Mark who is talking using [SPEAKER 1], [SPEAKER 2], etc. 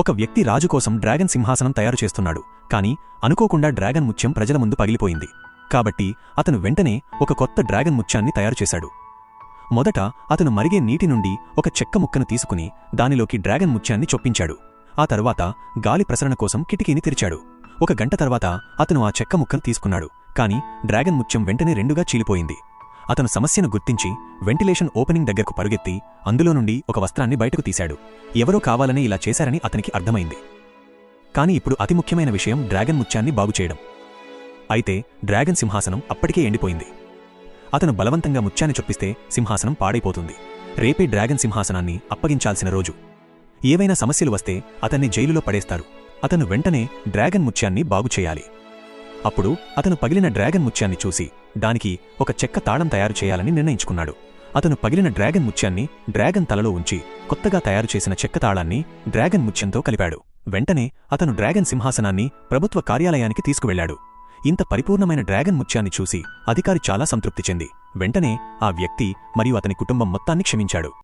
[SPEAKER 1] ఒక వ్యక్తి రాజు కోసం డ్రాగన్ సింహాసనం తయారు చేస్తున్నాడు. కాని అనుకోకుండా డ్రాగన్ ముత్యం ప్రజల ముందు పగిలిపోయింది. కాబట్టి అతను వెంటనే ఒక కొత్త డ్రాగన్ ముత్యాన్ని తయారు చేశాడు. మొదట అతను మరిగే నీటి నుండి ఒక చెక్క ముక్కను తీసుకుని దానిలోకి డ్రాగన్ ముత్యాన్ని చొప్పించాడు. ఆ తరువాత గాలి ప్రసరణ కోసం కిటికీని తెరిచాడు. 1 గంట తర్వాత అతను ఆ చెక్క ముక్కను తీసుకున్నాడు. కాని డ్రాగన్ ముత్యం వెంటనే రెండుగా చీలిపోయింది. అతను సమస్యను గుర్తించి వెంటిలేషన్ ఓపెనింగ్ దగ్గరకు పరుగెత్తి అందులో నుండి ఒక వస్త్రాన్ని బయటకు తీశాడు. ఎవరో కావాలని ఇలా చేశారని అతనికి అర్థమైంది. కాని ఇప్పుడు అతి ముఖ్యమైన విషయం డ్రాగన్ ముత్యాన్ని బాగుచేయడం. అయితే డ్రాగన్ సింహాసనం అప్పటికే ఎండిపోయింది. అతను బలవంతంగా ముత్యాన్ని చొప్పిస్తే సింహాసనం పాడైపోతుంది. రేపే డ్రాగన్ సింహాసనాన్ని అప్పగించాల్సిన రోజు. ఏవైనా సమస్యలు వస్తే అతన్ని జైలులో పడేస్తారు. అతను వెంటనే డ్రాగన్ ముత్యాన్ని బాగుచేయాలి. అప్పుడు అతను పగిలిన డ్రాగన్ ముత్యాన్ని చూసి దానికి ఒక చెక్క తాళం తయారు చేయాలని నిర్ణయించుకున్నాడు. అతను పగిలిన డ్రాగన్ ముత్యాన్ని డ్రాగన్ తలలో ఉంచి కొత్తగా తయారు చేసిన చెక్క తాళాన్ని డ్రాగన్ ముత్యంతో కలిపాడు. వెంటనే అతను డ్రాగన్ సింహాసనాన్ని ప్రభుత్వ కార్యాలయానికి తీసుకువెళ్లాడు. ఇంత పరిపూర్ణమైన డ్రాగన్ ముత్యాన్ని చూసి అధికారి చాలా సంతృప్తి చెంది వెంటనే ఆ వ్యక్తి మరియు అతని కుటుంబం మొత్తాన్ని క్షమించాడు.